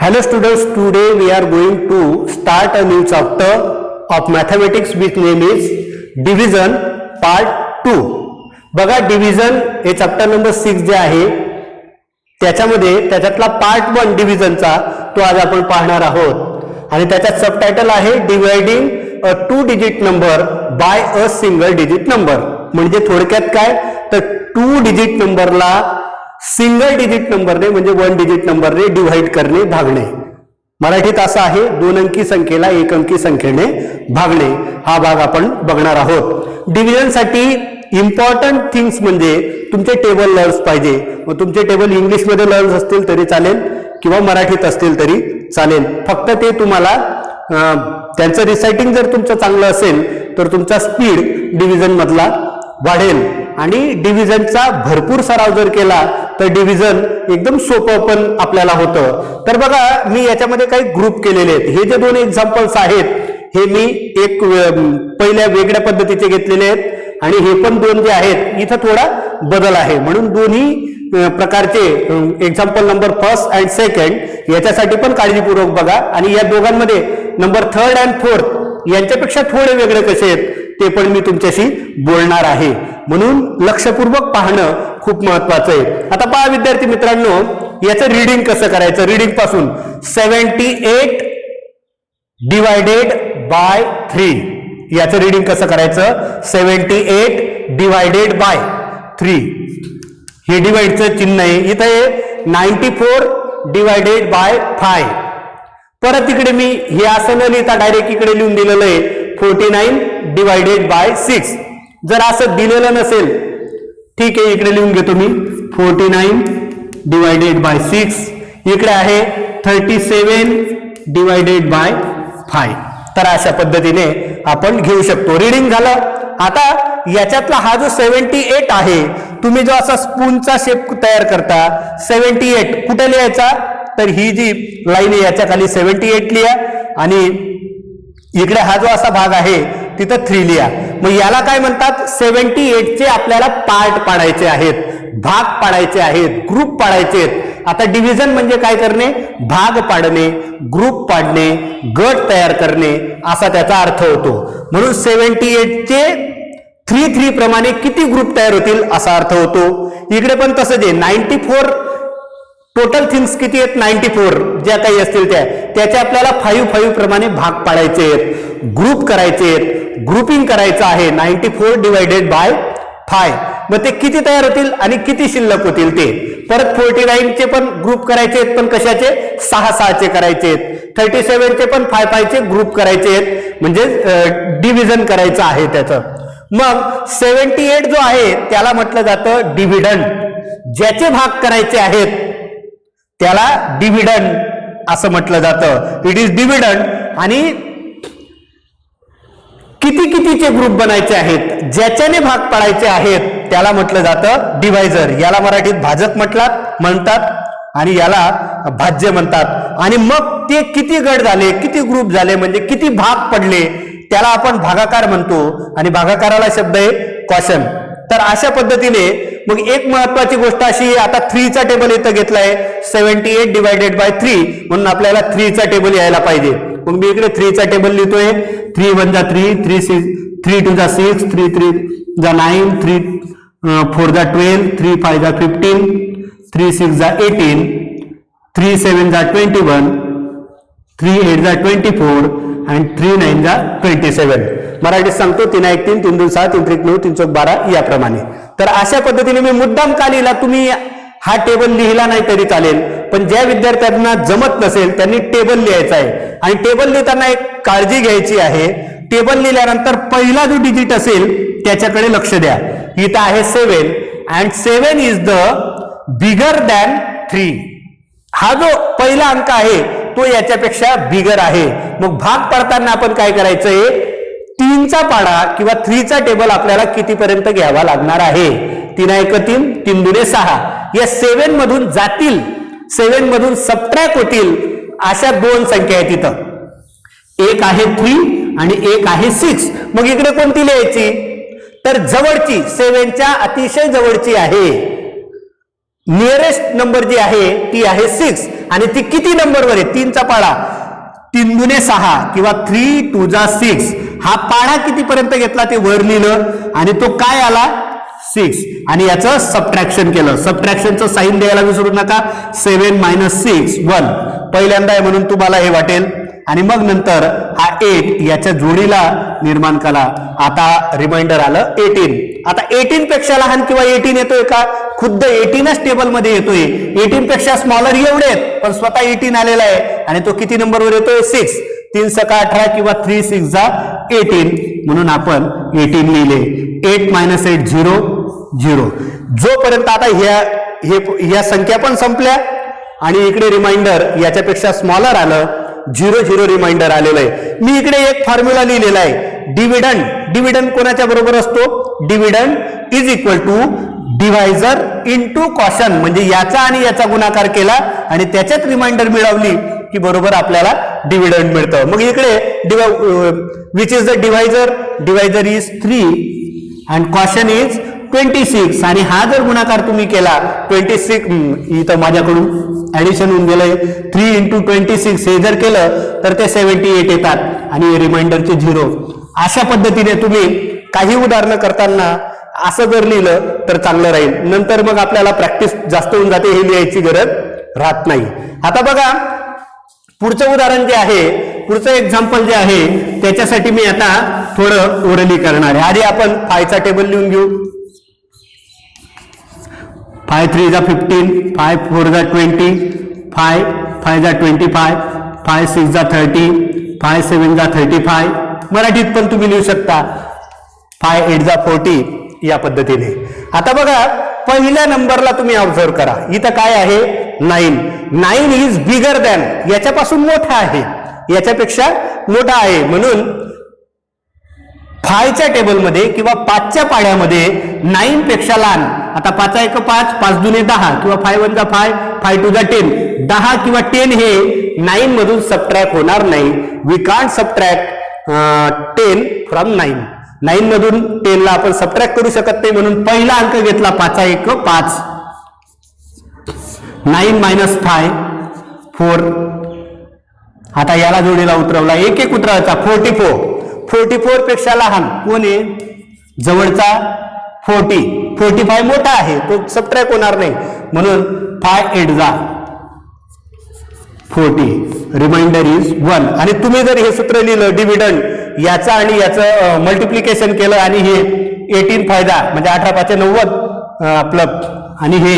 Hello students, today we are going to start a new chapter of mathematics which name is division part 2. बघा division हे chapter number 6 जे आहे त्याच्यामध्ये त्याच्यातला part 1 डिव्हिजनचा तो आज आपण पाहणार आहोत आणि त्याच्यात सबटायटल आहे dividing a 2 digit number by a single digit number. म्हणजे थोडक्यात काय तर 2 डिजिट नंबरला सिंगल डिजिट नंबरने म्हणजे 1 डिजिट नंबरने डिवाइड करणे भागणे. मराठीत असा आहे 2 अंकी संख्येला 1 अंकी संख्येने भागणे. हा भाग आपण बघणार आहोत. डिव्हिजन साठी इम्पॉर्टंट थिंग्स म्हणजे तुमचे टेबल लर्न्स पाहिजे. मग तुमचे टेबल इंग्लिश मध्ये लर्न्स असतील तरी चालेल किंवा मराठीत असतील तरी चालेल. फक्त ते तुम्हाला त्यांचं रिसायटिंग जर तुमचं चांगलं असेल तर तुमचा स्पीड डिव्हिजन मधला वाढेल आणि डिव्हिजनचा भरपूर सराव जर केला तर डिव्हिजन एकदम सोपं पण आपल्याला होतं. तर बघा मी याच्यामध्ये काही ग्रुप केलेले आहेत. हे जे 2 एक्झाम्पल्स आहेत हे मी एक पहिल्या वेगळ्या पद्धतीचे घेतलेले आहेत आणि हे पण 2 जे आहेत इथं थोडा बदल आहे. म्हणून दोन्ही प्रकारचे example number first and second याच्यासाठी पण काळजीपूर्वक बघा आणि या दोघांमध्ये नंबर थर्ड अँड फोर्थ यांच्यापेक्षा थोडे वेगळे कसे आहेत ते पण मी तुमच्याशी बोलणार आहे. म्हणून लक्षपूर्वक पाहणं खूप महत्वाचं आहे. आता पहा विद्यार्थी मित्रांनो याचं रीडिंग कसं करायचं. रीडिंग पासून 78 डिवायडेड बाय 3 याचं रीडिंग कसं करायचं. 78 डिवायडेड बाय 3 हे डिवाइडचं चिन्ह आहे. इथं आहे 94 डिवायडेड बाय 5. परत इकडे मी हे असं न लिहिता डायरेक्ट इकडे लिहून दिलेलं आहे 49 डिवायडेड बाय 6. जर असं दिलेलं नसेल ठीक आहे इकडे लिहून घेतो मी 49 डिवायडेड बाय 6. इकडे आहे 37 डिवायडेड बाय 5. तर अशा पद्धतीने आपण घेऊ शकतो. रीडिंग झालं. आता याच्यातला हा जो 78 आहे तुम्ही जो असा स्पूनचा शेप तयार करता 78 कुठे लिहायचा तर ही जी लाईन आहे याच्या खाली 78 लिहा आणि इकडे हा जो असा भाग आहे तिथं 3 लिहा. मग याला काय म्हणतात 78 चे आपल्याला पार्ट पाडायचे आहेत, भाग पाडायचे आहेत, ग्रुप पाडायचे आहेत. आता डिव्हिजन म्हणजे काय करणे, भाग पाडणे, ग्रुप पाडणे, गट तयार करणे असा त्याचा अर्थ होतो. म्हणून 78 चे 3 प्रमाणे किती ग्रुप तयार होतील असा अर्थ होतो. इकडे पण तसंच आहे 94 टोटल थिंग्स किती आहेत 94 ज्या काही असतील त्याचे आपल्याला 5 प्रमाणे भाग पाडायचे आहेत, ग्रुप करायचे आहेत, ग्रुपिंग करायचं आहे 94 डिवायडेड बाय 5. मग ते किती तयार होतील आणि किती शिल्लक होतील ते. परत 49 चे पण ग्रुप करायचे आहेत पण कशाचे 6 चे करायचे आहेत. 37 चे पण 5 चे ग्रुप करायचे आहेत म्हणजे डिव्हिजन करायचं आहे त्याचं. मग 78 जो आहे त्याला म्हटलं जातं डिव्हिडंड. ज्याचे भाग करायचे आहेत त्याला डिव्हिडंड असं म्हटलं जातं. It is dividend. आणि कितीचे ग्रुप बनायचे आहेत ज्याच्याने भाग पाडायचे आहेत त्याला म्हटलं जातं डिवायझर. याला मराठीत भाजक म्हणतात आणि याला भाज्य म्हणतात. आणि मग ते किती गट झाले, किती ग्रुप झाले म्हणजे किती भाग पडले त्याला आपण भागाकार म्हणतो आणि भागाकाराला शब्द आहे क्वॉशन. तर अशा पद्धतीने मग एक महत्वाची गोष्ट अशी आता 3 चा टेबल इथं घेतलाय 78 डिवायडेड बाय 3 म्हणून आपल्याला 3 चा टेबल यायला पाहिजे. मग मी इकडे 3 चा टेबल लिहितोय. 3 1 जा 3, 3 2 जा 6, 3 3 जा 9, 3 4 जा 12, 3 5 जा 15, 3 6 जा 18, 3 7 जा 21, 3 8 जा 24 आणि 3 9 जा 27. मराठीत सांगतो 3 1 3, 3 2 6, 3 3 9, 3 4 12 याप्रमाणे. तर अशा पद्धतीने मी मुद्दाम का लिहिला, तुम्ही हा टेबल लिहिला नाही तरी चालेल पण ज्या विद्यार्थ्यांना जमत नसेल त्यांनी टेबल लिहायचा आहे. आणि टेबल लिहिताना एक काळजी घ्यायची आहे. टेबल लिहिल्यानंतर पहिला जो डिजिट असेल त्याच्याकडे लक्ष द्या. इथं आहे 7 and 7 is the bigger than 3. हा जो पहिला अंक आहे तो याच्यापेक्षा बिगर आहे. मग भाग पाडताना आपण काय करायचंय 3 चा पाडा किंवा 3 चा टेबल आपल्याला कितीपर्यंत घ्यावा लागणार आहे. 3 1 3, 3 2 6 या 7 मधून जातील, 7 मधून सबट्रॅक्ट होतील अशा 2 संख्या आहेत इथं. एक आहे 3 आणि एक आहे 6. मग इकडे कोणती लिहायची तर जवळची 7 च्या अतिशय जवळची आहे नियरेस्ट नंबर जी आहे ती आहे 6. आणि ती किती नंबरवर आहे, 3चा पाढा 3 दुने 6 किंवा 3 2 जा 6, हा पाढा कितीपर्यंत घेतला ते वर लिहिलं आणि तो काय आला 6 आणि याचं सबट्रॅक्शन केलं. सबट्रॅक्शनचं साईन द्यायला विसरू नका. 7 - 6 1 पहिल्यांदा आहे म्हणून तुम्हाला हे वाटेल आणि मग नंतर हा 8 याच्या जोडीला निर्माण करा. आता रिमाइंडर आलं 18. आता 18 पेक्षा लहान किंवा 18 येतोय का, खुद्द 18च टेबल मध्ये येतोय. 18 पेक्षा स्मॉलर एवढे आहेत पण स्वतः 18 आलेला आहे आणि तो किती नंबरवर येतोय 6. 3 × 18 किंवा 3 × 6 = 18 म्हणून आपण 18 लिहिले. 8 - 8 0 0. जोपर्यंत आता ह्या संख्या पण संपल्या आणि इकडे रिमाइंडर याच्यापेक्षा स्मॉलर आलं 0 0 रिमाइंडर आलेलं आहे. मी इकडे एक फॉर्म्युला लिहिलेला आहे. डिव्हिडंड कोणाच्या बरोबर असतो, dividend is equal to divisor into quotient, म्हणजे याचा आणि याचा गुणाकार केला आणि त्याच्यात रिमाइंडर मिळवली की बरोबर आपल्याला डिव्हिडंड मिळतं. मग इकडे which is the divisor is 3 and caution is 26 आणि हा जर गुणाकार तुम्ही केला 26 इथं माझ्याकडून ऍडिशन होऊन गेलंय 3 × 26 हे जर केलं तर ते 78 येतात आणि रिमाइंडरचे 0. अशा पद्धतीने तुम्ही काही उदाहरणं करताना असं जर लिहिलं तर चांगलं राहील. नंतर मग आपल्याला प्रॅक्टिस जास्त होऊन जाते, हे लिहायची गरज राहत नाही. आता बघा पुढचं उदाहरण जे आहे, पुढचं एक्झाम्पल जे आहे त्याच्यासाठी मी आता थोडं ओरली करणार आहे. आधी आपण फायचा टेबल लिहून घेऊ. 5 3 = 15, 5 4 = 20, 5 5 = 25, 5 6 = 30, 5 7 = 35. मराठीत पण तुम्ही लिहू शकता 5 8 = 40 या पद्धतीने. आता बघा पहिल्या नंबरला तुम्ही ऑब्झर्व करा, इथं काय आहे 9 इज बिगर दॅन, याच्यापासून मोठा आहे, याच्यापेक्षा मोठा आहे म्हणून 5च्या टेबलमध्ये किंवा 5च्या पाढ्यामध्ये 9 पेक्षा लहान. आता 5 × 1 = 5, 5 दुने 10 किंवा 5 × 1 = 5, 5 2 = 10. 10 किंवा 10 हे 9 मधून सबट्रॅक्ट होणार नाही. We can't subtract 10 from 9. 9 मधून 10 ला आपण सबट्रॅक्ट करू शकत नाही म्हणून पहिला अंक घेतला 5 × 1 = 5. 9 - 5 4. आता याला जोडीला उतरवला, एक एक उतरवायचा 44 पेक्षा लहान कोण आहे, जवळचा 40. 45 मोठा आहे, तो सबट्रॅक्ट होणार नाही म्हणून 5 8 = 40. Remainder is 1. आणि तुम्ही जर हे सूत्र लिहिलं डिव्हिडंड याचा आणि याचं मल्टिप्लिकेशन केलं आणि हे 18 फायदा म्हणजे 18 × 5 = 90 आपलं आणि हे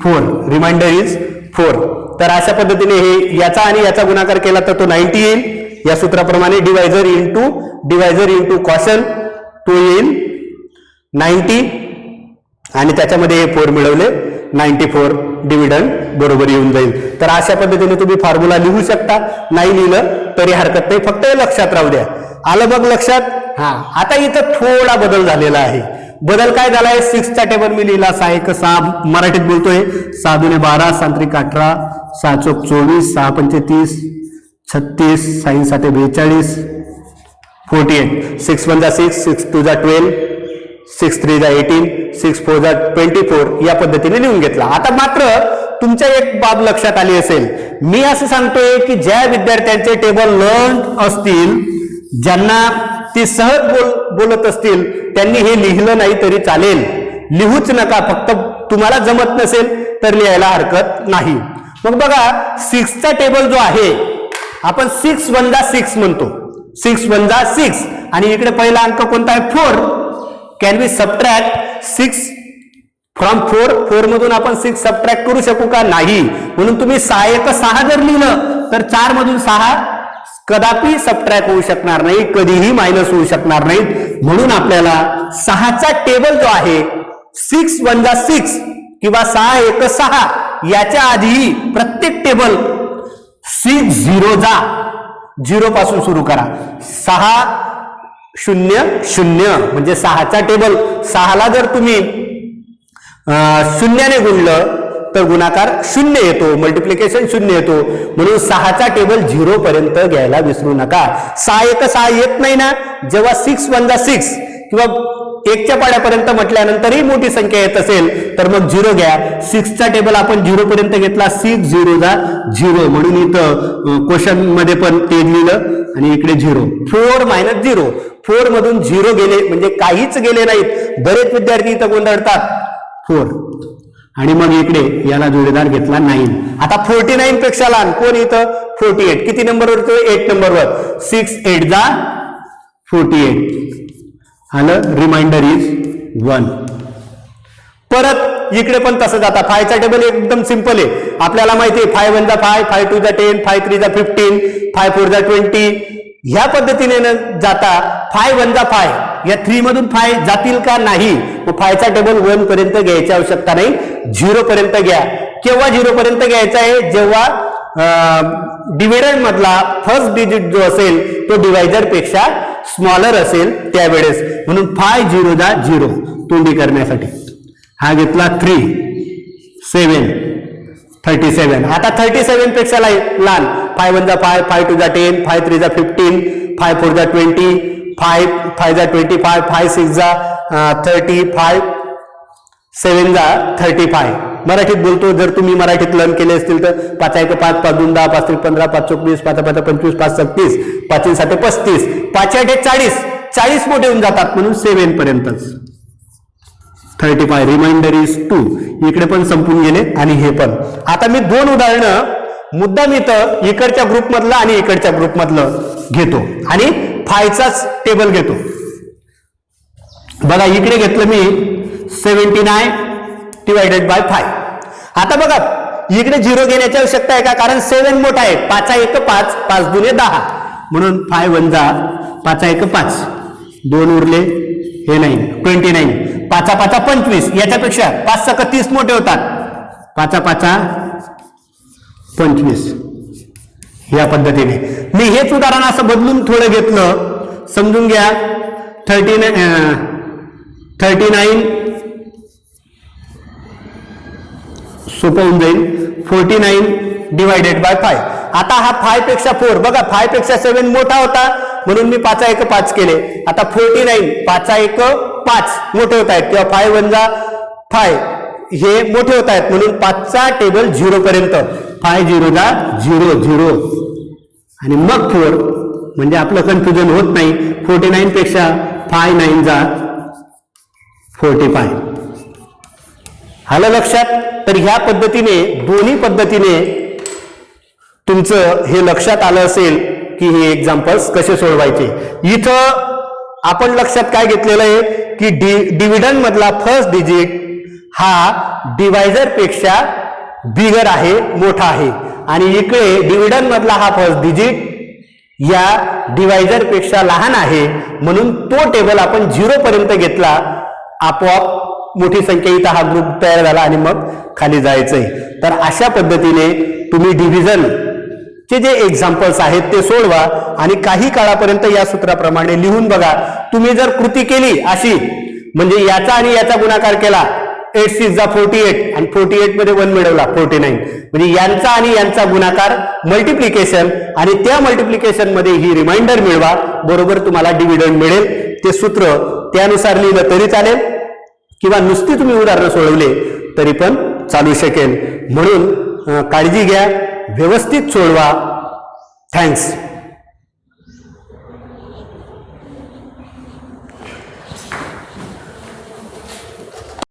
4, रिमाइंडर इज 4. तर अशा पद्धतीने हे याचा आणि याचा गुणाकार केला तर तो 90 येईल. या सूत्राप्रमाणे डिव्हायझर इंटू कॉशन तो येईल 90 आणि त्याच्यामध्ये हे 4 मिळवले 94 डिव्हिडंड बरोबर येऊन जाईल. तर अशा पद्धतीने तुम्ही फॉर्म्युला लिहू शकता, नाही लिहिलं तरी हरकत नाही, फक्त हे लक्षात राहू द्या. आलं बघ लक्षात. हा आता इथं थोडा बदल झालेला आहे. बदल काय झालाय, 6चा टेबल मी लिहिला 6 1 6 मराठीत बोलतोय 6 2 12 6 3 18 6 4 24 6 5 30 36 6 7 42 48. 6 1 = 6, 6 2 = 12, 6 3 = 18, 6 4 = 24 या पद्धतीने लिहून घेतला. आता मात्र तुमच्या एक बाब लक्षात आली असेल, मी असं सांगतोय की ज्या विद्यार्थ्यांचे टेबल लर्न असतील, ज्यांना ते सहज बोलत असतील, त्यांनी हे लिहिलं नाही तरी चालेल, लिहूच नका. फक्त तुम्हाला जमत नसेल तर लिहायला हरकत नाही. मग बघा 6चा टेबल जो आहे आपण 6 1 = 6 म्हणतो, 6 1 = 6 आणि इकडे पहिला अंक कोणता आहे 4. Can we subtract 6 from 4? 4 मधून आपण 6 सबट्रॅक्ट करू शकू का, नाही. म्हणून तुम्ही 6 1 6 जर लिहिलं तर 4 मधून 6 कदापि सबट्रॅक्ट होऊ शकणार नाही, कधीही मायनस होऊ शकणार नाही. म्हणून आपल्याला 6चा टेबल जो आहे 6 1 = 6 किंवा 6 1 6 याच्या आधी प्रत्येक टेबल 6 0 जा 0 पासून सुरू करा. 6 0 0 म्हणजे 6चा टेबल 6ला जर तुम्ही 0ने गुणलं तर गुणाकार 0 येतो, मल्टिप्लिकेशन 0 येतो. म्हणून 6चा टेबल 0 पर्यंत घ्यायला विसरू नका. 6 1 6 येत नाही ना, जेव्हा 6 1 = 6 किंवा 1च्या पाड्यापर्यंत म्हटल्यानंतरही मोठी संख्या येत असेल तर मग 0 घ्या. 6चा टेबल आपण 0 पर्यंत घेतला, 6 0 जा 0, म्हणून इथं क्वेश्चन मध्ये पण ते लिहिलं आणि इकडे 0. 4 - 0, 4 मधून 0 गेले म्हणजे काहीच गेले नाहीत. बरेच विद्यार्थी इथं गोंधळतात. 4 आणि मग इकडे याला जोडीदार घेतला 9. आता 49 पेक्षा लहान कोण इथं 48. किती नंबरवर येतो 8 नंबरवर. 6 8 जा 48 आलं. Remainder is 1. परत इकडे पण तसंच. आता 5चा टेबल एकदम सिंपल आहे. आपल्याला माहिती आहे 5 1 जा 5, 5 2 जा 10, 5 3 जा 15, 5 4 जा 20. ह्या पद्धतीने न जाता 5 1 जा 5 या 3 मधून 5 जातील का नाही. 5चा टेबल 1 पर्यंत घ्यायची आवश्यकता नाही, 0 पर्यंत घ्या. केव्हा 0 पर्यंत घ्यायचा आहे, जेव्हा डिव्हिडंड मधला फर्स्ट डिजिट जो असेल तो डिवायझर पेक्षा स्मॉलर असेल त्यावेळेस. म्हणून 5 0 जा 0 तोंडी करण्यासाठी हा घेतला 3 7 37. आता 37 पेक्षा लहान 5 1 जा 5, 5 2 जा 10, 5 3 जा 15, 5 4 जा 20, 5 5 जा 25, 5 6 जा 30, 5 7 जा 35. मराठीत बोलतो. जर तुम्ही मराठीत लर्न केले असतील तर 5 1 5, 5 2 10, 5 3 15, 5 4 20, 5 5 25, 5 7 30, 5 7 35, 5 8 40, 40 मोठे होऊन जातात म्हणून 7 पर्यंतच. 35 रिमाइंडर इज 2. इकडे पण संपून गेले आणि हे पण. आता मी 2 उदाहरणं मुद्दाम इथं इकडच्या ग्रुप मधलं आणि इकडच्या ग्रुप मधलं घेतो आणि 5चाच टेबल घेतो. बघा इकडे घेतलं मी 79 डिवायडेड बाय 5. आता बघा इकडे 0 घेण्याची आवश्यकता आहे का, कारण 7 मोठा आहे. 5 1 5, 5 2 10 म्हणून 5 1 जा 5 1 5, 2 उरले हे नाही 29, 5 5 25. याच्यापेक्षा 5 6 30 मोठे होतात. 5 5 25. या पद्धतीने मी हेच उदाहरण असं बदलून थोडं घेतलं. समजून घ्या. 39 सोपं होऊन जाईल. 49 डिवायडेड बाय 5. आता हा 5 पेक्षा 4 बघा 5 पेक्षा 7 मोठा होता म्हणून मी 5 1 5 केले. आता 49 5 1 5 मोठे होत आहेत किंवा 5 1 जा 5 हे मोठे होत आहेत म्हणून 5चा टेबल 0 पर्यंत. 5 0 जा 0 0 आणि मग 4 म्हणजे आपलं कन्फ्युजन होत नाही. 49 पेक्षा 5 9 जा 45. आलं लक्षात. तर ह्या पद्धतीने दोन्ही पद्धतीने तुमचं हे लक्षात आलं असेल की हे एक्झाम्पल्स कसे सोडवायचे. इथं आपण लक्षात काय घेतलेलं आहे की डिव्हिडंड मधला फर्स्ट डिजिट हा डिवायझर पेक्षा बिगर आहे, मोठा आहे. आणि इकडे डिव्हिडंड मधला हा फर्स्ट डिजिट या डिवायझर पेक्षा लहान आहे म्हणून तो टेबल आपण 0 पर्यंत घेतला. आपोआप मोठी संख्या इथं हा ग्रुप तयार झाला आणि मग खाली जायचंय. तर अशा पद्धतीने तुम्ही डिव्हिजन चे जे एक्झाम्पल्स आहेत ते सोडवा आणि काही काळापर्यंत या सूत्राप्रमाणे लिहून बघा. तुम्ही जर कृती केली अशी म्हणजे याचा आणि याचा गुणाकार केला 8 6 जा 48 आणि 48 मध्ये 1 मिळवला 49 म्हणजे यांचा आणि यांचा गुणाकार मल्टिप्लिकेशन आणि त्या मल्टिप्लिकेशन मध्ये ही रिमाइंडर मिळवा. बरोबर तुम्हाला डिव्हिडंड मिळेल. ते सूत्र त्यानुसार लिहिलं तरी चालेल किंवा नुसती तुम्ही उदाहरणं सोडवले तरी पण चालू शकेल. म्हणून काळजी घ्या, व्यवस्थित सोडवा. थँक्स.